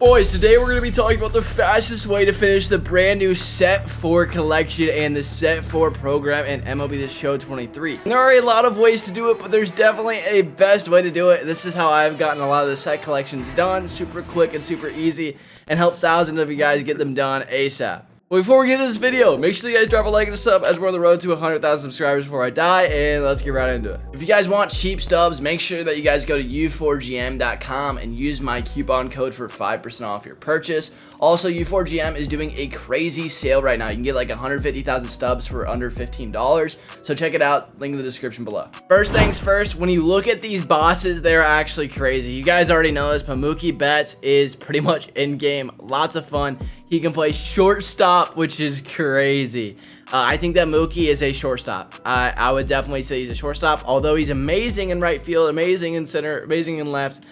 Boys, today we're going to be talking about the fastest way to finish the brand new Set 4 collection and the Set 4 program in MLB The Show 23. There are a lot of ways to do it, but there's definitely a best way to do it. This is how I've gotten a lot of the set collections done, super quick and super easy, and help thousands of you guys get them done ASAP. Well, before we get into this video, make sure you guys drop a like and a sub as we're on the road to 100,000 subscribers before I die, and let's get right into it. If you guys want cheap stubs, make sure that you guys go to u4gm.com and use my coupon code for 5% off your purchase. Also, U4GM is doing a crazy sale right now. You can get like 150,000 stubs for under $15, so check it out, link in the description below. First things first, when you look at these bosses, they're actually crazy. You guys already know this, but MOOKIE BETTS is pretty much in-game, lots of fun. He can play shortstop, which is crazy. I think that MOOKIE is a shortstop. I would definitely say he's a shortstop, although he's amazing in right field, amazing in center, amazing in left.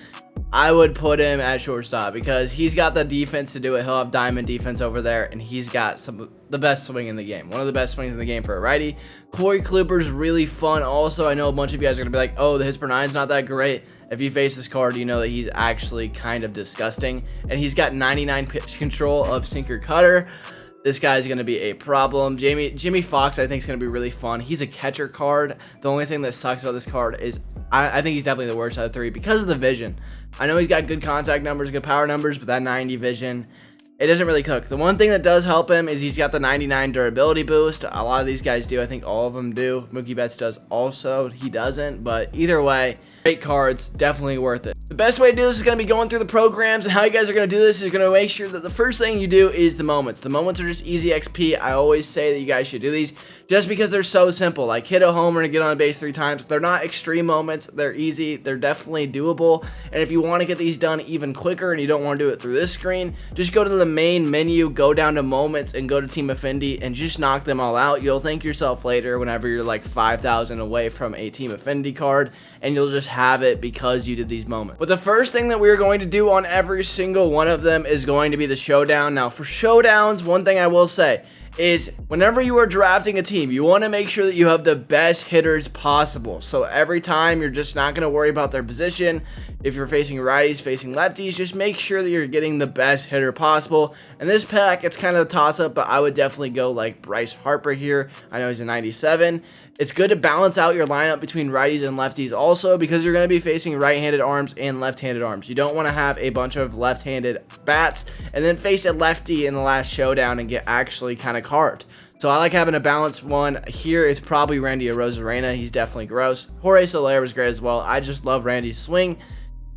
I would put him at shortstop because he's got the defense to do it. He'll have diamond defense over there, and he's got the best swing in the game. One of the best swings in the game for a righty. Corey Kluber's really fun. Also, I know a bunch of you guys are going to be like, oh, the hits per nine is not that great. If you face this card, you know that he's actually kind of disgusting. And he's got 99 pitch control of sinker cutter. This guy's going to be a problem. Jimmy Fox, I think, is going to be really fun. He's a catcher card. The only thing that sucks about this card is I think he's definitely the worst out of three because of the vision. I know he's got good contact numbers, good power numbers, but that 90 vision, it doesn't really cook. The one thing that does help him is he's got the 99 durability boost. A lot of these guys do. I think all of them do. MOOKIE BETTS does also. He doesn't, but either way, great cards, definitely worth it. The best way to do this is going to be going through the programs, and how you guys are going to do this is you're going to make sure that the first thing you do is the moments. The moments are just easy XP. I always say that you guys should do these just because they're so simple. Like hit a homer and get on a base 3 times. They're not extreme moments. They're easy. They're definitely doable. And if you want to get these done even quicker and you don't want to do it through this screen, just go to the main menu, go down to moments, and go to Team Affinity and just knock them all out. You'll thank yourself later whenever you're like 5,000 away from a Team Affinity card, and you'll just have it because you did these moments. But the first thing that we're going to do on every single one of them is going to be the Showdown. Now for Showdowns, one thing I will say is whenever you are drafting a team, you want to make sure that you have the best hitters possible. So every time you're just not going to worry about their position. If you're facing righties, facing lefties, just make sure that you're getting the best hitter possible. And this pack, it's kind of a toss-up, but I would definitely go like Bryce Harper here. I know he's a 97. It's good to balance out your lineup between righties and lefties also because you're going to be facing right-handed arms and left-handed arms. You don't want to have a bunch of left-handed bats and then face a lefty in the last showdown and get actually kind of carved. So I like having a balanced one. Here it's probably Randy Arozarena. He's definitely gross. Jorge Soler was great as well. I just love Randy's swing.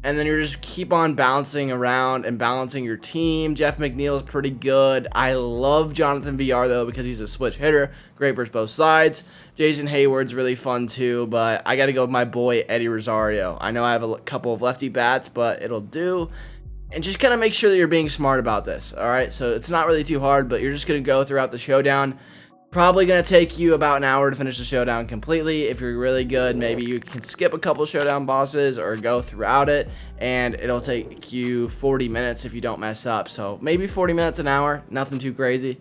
And then you just keep on bouncing around and balancing your team. Jeff McNeil is pretty good. I love Jonathan VR though because he's a switch hitter. Great versus both sides. Jason Hayward's really fun too, but I got to go with my boy Eddie Rosario. I know I have a couple of lefty bats, but it'll do. And just kind of make sure that you're being smart about this. All right, so it's not really too hard, but you're just going to go throughout the Showdown. Probably going to take you about an hour to finish the Showdown completely. If you're really good, maybe you can skip a couple Showdown bosses or go throughout it, and it'll take you 40 minutes if you don't mess up. So maybe 40 minutes, an hour, nothing too crazy.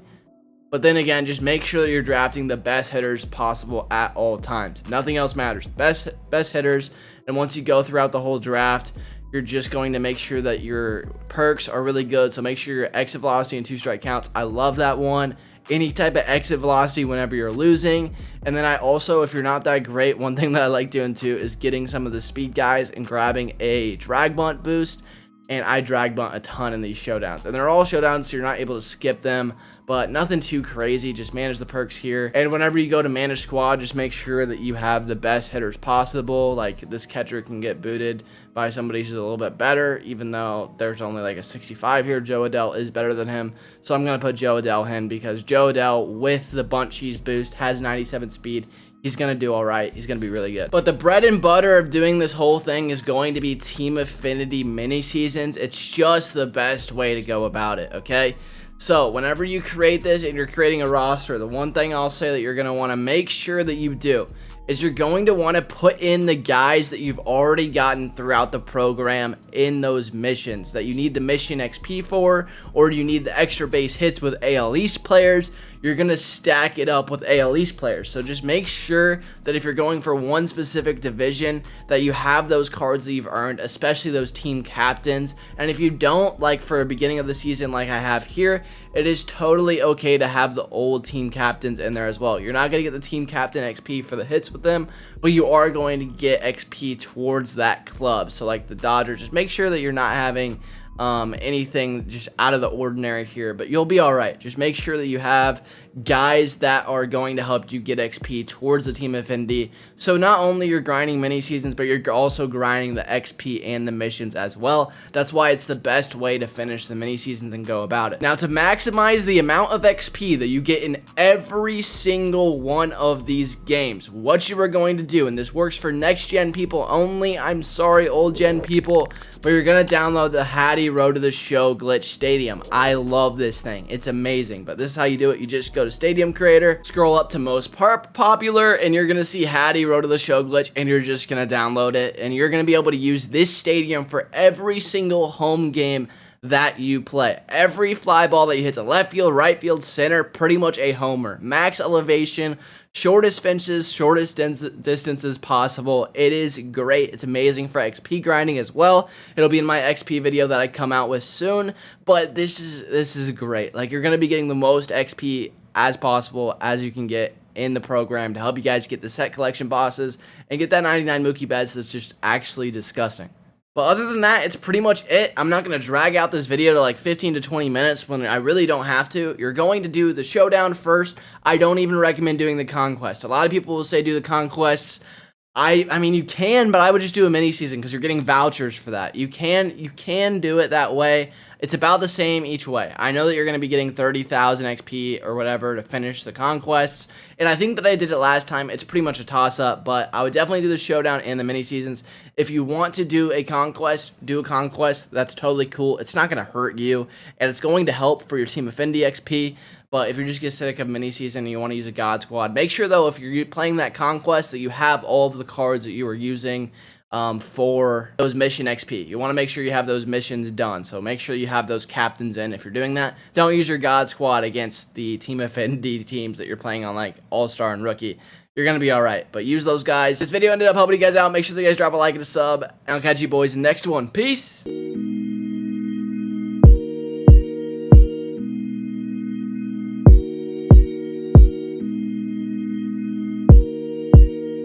But then again, just make sure that you're drafting the best hitters possible at all times. Nothing else matters. Best hitters, and once you go throughout the whole draft, you're just going to make sure that your perks are really good. So make sure your exit velocity and 2-strike counts. I love that one. Any type of exit velocity whenever you're losing. And then I also, if you're not that great, one thing that I like doing too is getting some of the speed guys and grabbing a drag bunt boost. And I drag bunt a ton in these Showdowns. And they're all Showdowns, so you're not able to skip them. But nothing too crazy. Just manage the perks here. And whenever you go to manage squad, just make sure that you have the best hitters possible. Like this catcher can get booted by somebody who's a little bit better, even though there's only like a 65 here. Joe Adell is better than him. So I'm going to put Joe Adell in because Joe Adell with the bunt cheese boost has 97 speed. He's going to do all right. He's going to be really good. But the bread and butter of doing this whole thing is going to be Team Affinity mini seasons. It's just the best way to go about it, okay? So whenever you create this and you're creating a roster, the one thing I'll say that you're going to want to make sure that you do is you're going to want to put in the guys that you've already gotten throughout the program in those missions that you need the mission XP for, or do you need the extra base hits with AL East players. You're going to stack it up with AL East players. So just make sure that if you're going for one specific division that you have those cards that you've earned, especially those team captains. And if you don't, like for the beginning of the season like I have here, it is totally okay to have the old team captains in there as well. You're not going to get the team captain XP for the hits with them, but you are going to get XP towards that club. So like the Dodgers, just make sure that you're not having anything just out of the ordinary here, but you'll be all right. Just make sure that you have guys that are going to help you get XP towards the team affinity. So not only you're grinding mini seasons, but you're also grinding the XP and the missions as well. That's why it's the best way to finish the mini seasons and go about it. Now, to maximize the amount of XP that you get in every single one of these games, what you are going to do, and this works for next gen people only, I'm sorry old gen people, but you're going to download the Hattie Road to the Show Glitch Stadium. I love this thing. It's amazing, but this is how you do it. You just go to Stadium Creator, scroll up to most popular, and you're going to see Hattie Road to the Show Glitch, and you're just going to download it, and you're going to be able to use this stadium for every single home game that you play. Every fly ball that you hit to left field, right field, center, pretty much a homer. Max elevation, shortest fences, shortest distances possible. It is great. It's amazing for XP grinding as well. It'll be in my XP video that I come out with soon, but this is great. Like, you're going to be getting the most XP as possible as you can get in the program to help you guys get the set collection bosses and get that 99 Mookie Betts that's just actually disgusting. But other than that, it's pretty much it. I'm not going to drag out this video to like 15 to 20 minutes when I really don't have to. You're going to do the Showdown first. I don't even recommend doing the Conquest. A lot of people will say do the Conquests. I mean, you can, but I would just do a mini season because you're getting vouchers for that. You can do it that way. It's about the same each way. I know that you're going to be getting 30,000 XP or whatever to finish the Conquests, and I think that I did it last time. It's pretty much a toss-up, but I would definitely do the Showdown and the mini seasons. If you want to do a Conquest, do a Conquest. That's totally cool. It's not going to hurt you, and it's going to help for your Team Affinity XP. But if you just get sick of mini season and you want to use a God Squad, make sure though if you're playing that Conquest that you have all of the cards that you were using for those mission XP. You want to make sure you have those missions done. So make sure you have those captains in. If you're doing that, don't use your God Squad against the Team Affinity teams that you're playing on like All-Star and Rookie. You're going to be all right, but use those guys. This video ended up helping you guys out. Make sure that you guys drop a like and a sub, and I'll catch you boys in the next one. Peace.